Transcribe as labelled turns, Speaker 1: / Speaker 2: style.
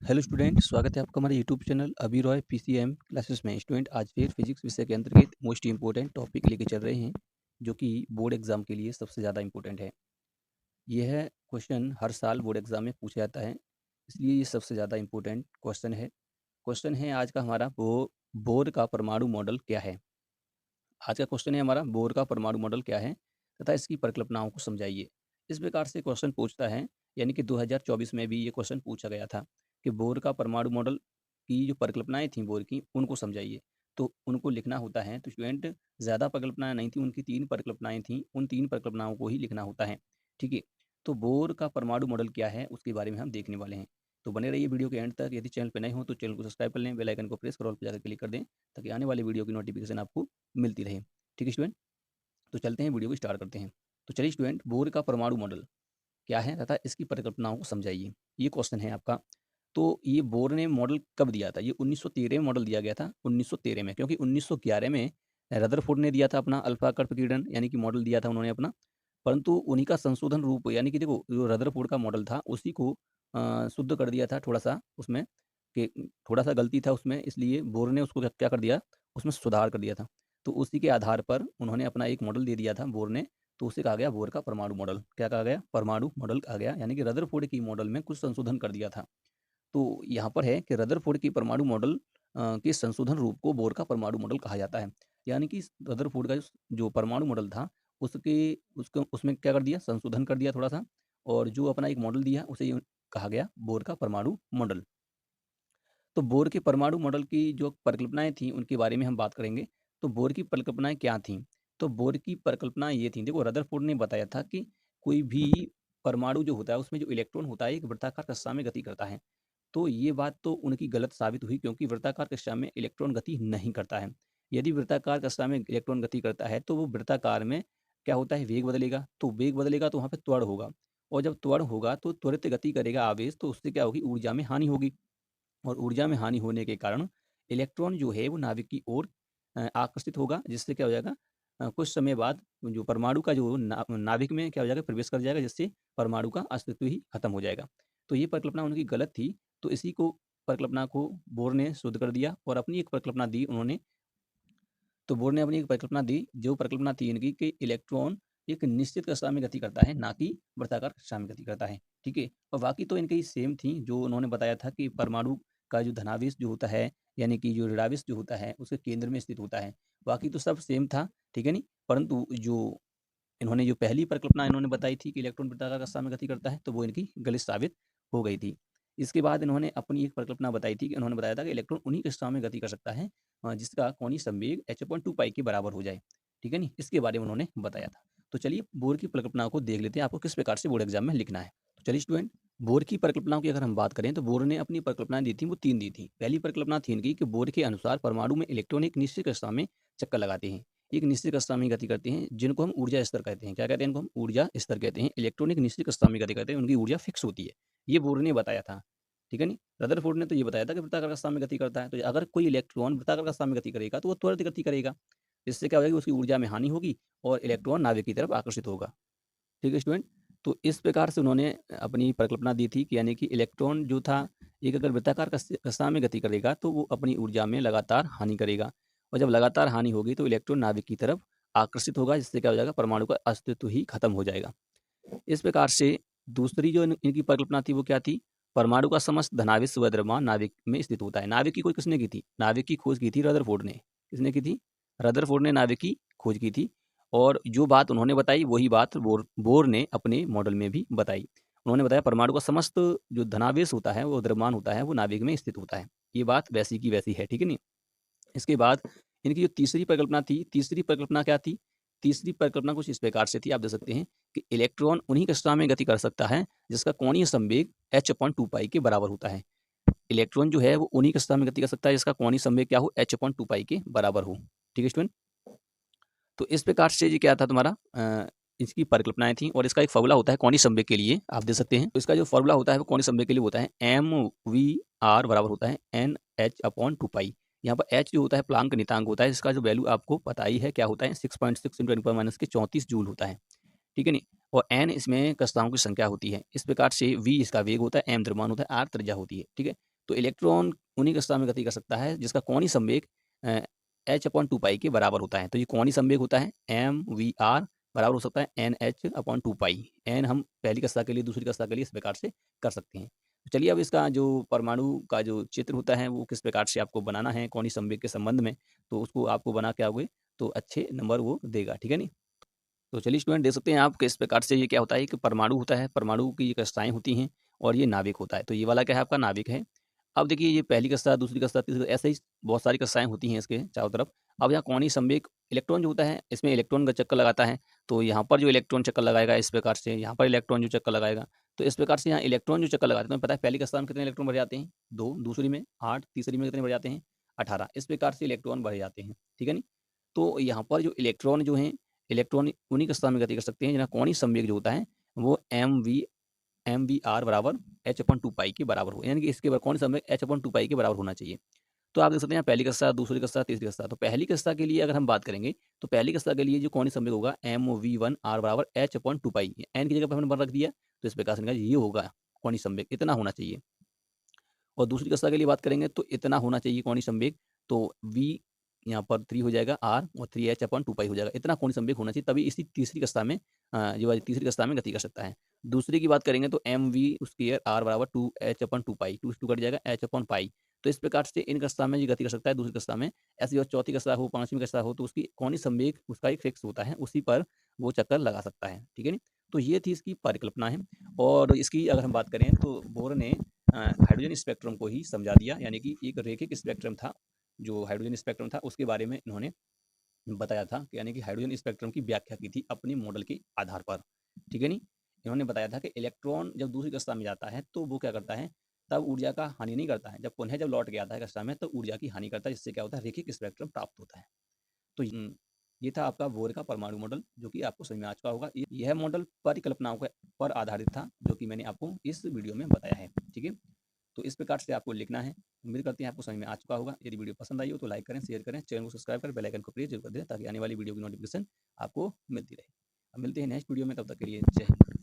Speaker 1: Hello student, स्वागत है आपका हमारे यूट्यूब चैनल अभी रॉय पीसीएम क्लासेस में। स्टूडेंट आज फिर फिजिक्स विषय के अंतर्गत मोस्ट इंपॉर्टेंट टॉपिक लेके चल रहे हैं जो कि बोर्ड एग्जाम के लिए सबसे ज़्यादा इंपॉर्टेंट है। यह क्वेश्चन हर साल बोर्ड एग्जाम में पूछा जाता है, इसलिए ये सबसे ज़्यादा इंपॉर्टेंट क्वेश्चन है। क्वेश्चन है आज का हमारा, वो बोर का परमाणु मॉडल क्या है। आज का क्वेश्चन है हमारा, बोर का परमाणु मॉडल क्या है तथा इसकी परिकल्पनाओं को समझाइए। इस प्रकार से क्वेश्चन पूछता है, यानी कि 2024 में भी ये क्वेश्चन पूछा गया था कि बोर का परमाणु मॉडल की जो परिकल्पनाएं थी बोर की, उनको समझाइए। तो उनको लिखना होता है। तो स्टूडेंट, ज़्यादा परिकल्पनाएं नहीं थी, उनकी 3 परिकल्पनाएं थी, उन 3 परिकल्पनाओं को ही लिखना होता है। ठीक है। तो बोर का परमाणु मॉडल क्या है उसके बारे में हम देखने वाले हैं। तो बने रहिए वीडियो के एंड तक। यदि चैनल पर नए हो तो चैनल को सब्सक्राइब कर लें, बेल आइकन को प्रेस कर ऑल पर जाकर क्लिक कर दें ताकि आने वाले वीडियो की नोटिफिकेशन आपको मिलती रहे। ठीक है स्टूडेंट, तो चलते हैं वीडियो को स्टार्ट करते हैं। तो चलिए स्टूडेंट, बोर का परमाणु मॉडल क्या है तथा इसकी परिकल्पनाओं को समझाइए, ये क्वेश्चन है आपका। तो ये बोर ने मॉडल कब दिया था? ये 1913 में मॉडल दिया गया था, 1913 में, क्योंकि 1911 में रदरफोर्ड ने दिया था अपना अल्फा कर्व किरण यानी कि मॉडल दिया था उन्होंने अपना। परंतु उन्हीं का संशोधन रूप, यानी कि देखो जो रदरफोर्ड का मॉडल था उसी को शुद्ध कर दिया था थोड़ा सा उसमें, कि थोड़ा सा गलती था उसमें, इसलिए बोर ने उसको क्या क्या कर दिया, उसमें सुधार कर दिया था। तो उसी के आधार पर उन्होंने अपना एक मॉडल दे दिया था बोर ने। तो उसे कहा गया बोर का परमाणु मॉडल। क्या कहा गया? परमाणु मॉडल कहा गया, यानी कि रदरफोर्ड की मॉडल में कुछ संशोधन कर दिया था। तो यहाँ पर है कि रदरफोर्ड की परमाणु मॉडल के संशोधन रूप को बोर का परमाणु मॉडल कहा जाता है। यानी कि रदरफोर्ड का जो परमाणु मॉडल था उसके उसको उसमें क्या कर दिया, संशोधन कर दिया थोड़ा सा, और जो अपना एक मॉडल दिया उसे कहा गया बोर का परमाणु मॉडल। तो बोर के परमाणु मॉडल की जो परिकल्पनाएँ थीं, उनके बारे में हम बात करेंगे। तो बोर की परिकल्पनाएँ क्या थीं? तो बोर की परिकल्पनाएँ ये थीं, देखो रदरफोर्ड ने बताया था कि कोई भी परमाणु जो होता है, उसमें जो इलेक्ट्रॉन होता है, एक वृत्ताकार कक्षा में गति करता है। तो ये बात तो उनकी गलत साबित हुई, क्योंकि वृत्ताकार कक्षा में इलेक्ट्रॉन गति नहीं करता है। यदि वृत्ताकार कक्षा में इलेक्ट्रॉन गति करता है, तो वो वृत्ताकार में क्या होता है, वेग बदलेगा। तो वेग बदलेगा तो वहाँ पे त्वरण होगा, और जब त्वरण होगा तो त्वरित गति करेगा आवेश, तो उससे क्या होगी, ऊर्जा में हानि होगी। और ऊर्जा में हानि होने के कारण इलेक्ट्रॉन जो है वो नाभिक की ओर आकर्षित होगा, जिससे क्या हो जाएगा, कुछ समय बाद जो परमाणु का जो नाभिक में क्या हो जाएगा, प्रवेश कर जाएगा, जिससे परमाणु का अस्तित्व ही खत्म हो जाएगा। तो ये परिकल्पना उनकी गलत थी। तो इसी को परिकल्पना को बोर ने शुद्ध कर दिया और अपनी एक परिकल्पना दी उन्होंने। तो बोर ने अपनी एक परिकल्पना दी, जो परिकल्पना थी इनकी कि इलेक्ट्रॉन एक निश्चित कक्षा में गति करता है, ना कि वृत्ताकार कक्षा में गति करता है। ठीक है। और बाकी तो इनकी सेम थी, जो उन्होंने बताया था कि परमाणु का जो धनावेश जो होता है, यानी कि जो ऋणावेश जो होता है, उसके केंद्र में स्थित होता है। बाकी तो सब सेम था। ठीक है नहीं, परंतु जो इन्होंने जो पहली परिकल्पना इन्होंने बताई थी कि इलेक्ट्रॉन वृत्ताकार कक्षा में गति करता है, तो वो इनकी गलत साबित हो गई थी। इसके बाद इन्होंने अपनी एक परिकल्पना बताई थी कि उन्होंने बताया था कि इलेक्ट्रॉन उन्हीं कक्षाओं में गति कर सकता है जिसका कोणीय संवेग h/2 पाई के बराबर हो जाए। ठीक है नहीं, इसके बारे में उन्होंने बताया था। तो चलिए बोर की परिकल्पना को देख लेते हैं, आपको किस प्रकार से बोर्ड एग्जाम में लिखना है। तो चलिए स्टूडेंट, बोर की परिकल्पनाओं की अगर हम बात करें तो बोर ने अपनी परिकल्पनाएं दी थी, वो 3 दी थी। पहली परिकल्पना थी इनकी कि बोर के अनुसार परमाणु में इलेक्ट्रॉन एक निश्चित कक्षा में चक्कर लगाते हैं, एक निश्चित कक्षा में गति करते हैं, जिनको हम ऊर्जा स्तर कहते हैं। क्या कहते हैं इनको? हम ऊर्जा स्तर कहते हैं। इलेक्ट्रॉन एक निश्चित कक्षा में गति करते हैं, उनकी ऊर्जा फिक्स होती है। ये बोर ने बताया था। ठीक है नहीं, रदरफोर्ड ने तो ये बताया था कि वृत्ताकार कक्षा में गति करता है। तो अगर कोई इलेक्ट्रॉन वृत्ताकार कक्षा में गति करेगा तो वो त्वरित गति करेगा, इससे क्या होगा कि उसकी ऊर्जा में हानि होगी और इलेक्ट्रॉन नाभिक की तरफ आकर्षित होगा। ठीक है स्टूडेंट, तो इस प्रकार से उन्होंने अपनी परिकल्पना दी थी कि यानी कि इलेक्ट्रॉन जो था, एक अगर वृत्ताकार कक्षा में गति करेगा तो वो अपनी ऊर्जा में लगातार हानि करेगा, और जब लगातार हानि होगी तो इलेक्ट्रॉन नाभिक की तरफ आकर्षित होगा, जिससे क्या हो जाएगा, परमाणु का अस्तित्व ही खत्म हो जाएगा। इस प्रकार से दूसरी जो इनकी परिकल्पना थी वो क्या थी? परमाणु का समस्त धनावेश व द्रव्यमान नाभिक में स्थित होता है। नाभिक की खोज किसने की थी? नाभिक की खोज की थी रदरफोर्ड ने। किसने की थी? रदरफोर्ड ने नाभिक की खोज की थी। और जो बात उन्होंने बताई वही बात बोर ने अपने मॉडल में भी बताई। उन्होंने बताया परमाणु का समस्त जो धनावेश होता है, वो द्रव्यमान होता है, वो नाभिक में स्थित होता है। ये बात वैसी की वैसी है। ठीक है नहीं? इसके बाद इनकी जो तीसरी परिकल्पना थी, तीसरी परिकल्पना क्या थी? तीसरी परिकल्पना कुछ इस प्रकार से थी, आप देख सकते हैं कि इलेक्ट्रॉन उन्हीं कक्षा में गति कर सकता है जिसका कोणीय संवेग h/2 पाई के बराबर होता है। इलेक्ट्रॉन जो है वो उन्हीं कक्षा में गति कर सकता है जिसका कोणीय संवेग क्या हो, h/2 पाई के बराबर हो। ठीक है स्टूडेंट, तो इस प्रकार से ये क्या था तुम्हारा, इसकी परिकल्पनाएं थी। और इसका एक फॉर्मूला होता है कोणीय संवेग के लिए, आप देख सकते हैं। तो इसका जो फॉर्मूला होता है वो कोणीय संवेग के लिए होता है mvr बराबर होता है nh/2 पाई। यहाँ पर h जो होता है प्लांक नियतांक होता है, इसका जो वैल्यू आपको पता ही है क्या होता है, 6.6 × 10⁻⁻34 जूल होता है। ठीक है नहीं, और n इसमें कक्षाओं की संख्या होती है। इस प्रकार से v इसका वेग होता है, m द्रव्यमान होता है, r त्रिज्या होती है। ठीक है, तो इलेक्ट्रॉन उन्हीं कक्षा में गति कर सकता है जिसका कोणीय संवेग h/2 के बराबर होता है। तो ये कोणीय संवेग होता है mvr बराबर हो सकता है nh/2। n हम पहली कक्षा के लिए, दूसरी कक्षा के लिए इस प्रकार से कर सकते हैं। तो चलिए अब इसका जो परमाणु का जो चित्र होता है वो किस प्रकार से आपको बनाना है कोणीय संवेग के संबंध में, तो उसको आपको बना के आओगे तो अच्छे नंबर वो देगा, ठीक है नहीं? तो चलिए स्टूडेंट देख सकते हैं आप किस प्रकार से ये क्या होता है कि परमाणु होता है, परमाणु की कक्षाएँ होती हैं और ये नाभिक होता है। तो ये वाला क्या है आपका नाभिक है। अब देखिए ये पहली कक्षा, दूसरी कक्षा, तीसरी ऐसे ही बहुत सारी कक्षाएँ होती हैं इसके चारों तरफ। अब यहाँ कोणीय संवेग इलेक्ट्रॉन जो होता है इसमें इलेक्ट्रॉन का चक्कर लगाता है। तो यहाँ पर जो इलेक्ट्रॉन चक्कर लगाएगा इस प्रकार से, यहाँ पर इलेक्ट्रॉन जो चक्कर लगाएगा, तो इस प्रकार से यहाँ इलेक्ट्रॉन जो चक्कर लगाते हैं, तुम्हें पता है पहली कक्षा में कितने इलेक्ट्रॉन भरे जाते हैं? 2, दूसरी में 8, तीसरी में कितने भरे जाते हैं? 18। इस प्रकार से इलेक्ट्रॉन भरे जाते हैं, ठीक है नहीं? तो यहाँ पर जो इलेक्ट्रॉन जो हैं, इलेक्ट्रॉन उन्हीं कक्षा में गति कर सकते हैं जिनका कोणीय संवेग जो होता है वो mvr बराबर h/2 के बराबर हो, यानी कि इसके कोणीय संवेग h/2 के बराबर होना चाहिए। तो आप देख सकते हैं पहली कक्षा, दूसरी कक्षा, तीसरी कक्षा। तो पहली कक्षा के लिए अगर हम बात करेंगे तो पहली कक्षा के लिए जो कोणीय संवेग होगा mv1r बराबर h/2। n की जगह पर हमने 1 रख दिया तो इस प्रकार से निकला ये होगा कोणीय संवेग, इतना होना चाहिए। और दूसरी कक्षा के लिए बात करेंगे तो इतना होना चाहिए कोणीय संवेग, तो v यहाँ पर 3 हो जाएगा r और 3h/2 हो जाएगा। इतना कोणीय संवेग होना चाहिए तभी इसी तीसरी कक्षा में जो वाली तीसरी कक्षा में गति कर सकता है। दूसरी की बात करेंगे तो mv स्क्वायर r बराबर 2h/2 2 से 2 कट जाएगा h/π। तो इस प्रकार से इन कक्षा में ये गति कर सकता है, दूसरी कक्षा में। ऐसी और चौथी कक्षा हो, पाँचवीं कक्षा हो तो उसकी कोणीय संवेग उसका एक फिक्स होता है, उसी पर वो चक्कर लगा सकता है, ठीक है नी? तो ये थी इसकी परिकल्पना है। और इसकी अगर हम बात करें तो बोर ने हाइड्रोजन स्पेक्ट्रम को ही समझा दिया, यानी कि एक रैखिक स्पेक्ट्रम था, जो हाइड्रोजन स्पेक्ट्रम था उसके बारे में इन्होंने बताया था, यानी कि हाइड्रोजन स्पेक्ट्रम की व्याख्या की थी अपने मॉडल के आधार पर, ठीक है नी? इन्होंने बताया था कि इलेक्ट्रॉन जब दूसरी कक्षा में जाता है तो वो क्या करता है, तब ऊर्जा का हानि नहीं करता है। जब लौट के आता है कक्षा में तो ऊर्जा की हानि करता है, जिससे क्या होता है, रैखिक स्पेक्ट्रम प्राप्त होता है। तो ये था आपका बोर का परमाणु मॉडल, जो कि आपको समझ में आ चुका होगा। यह मॉडल परिकल्पनाओं पर आधारित था, जो कि मैंने आपको इस वीडियो में बताया है, ठीक है? तो इस प्रकार से आपको लिखना है। उम्मीद करते हैं आपको समझ में आ चुका होगा। यदि वीडियो पसंद आई हो तो लाइक करें, शेयर करें, चैनल को सब्सक्राइब कर बेल आइकन को प्रेस जरूर कर दें ताकि आने वाली वीडियो की नोटिफिकेशन आपको मिलती रहे। अब मिलते हैं नेक्स्ट वीडियो में, तब तक के लिए जय हिंद।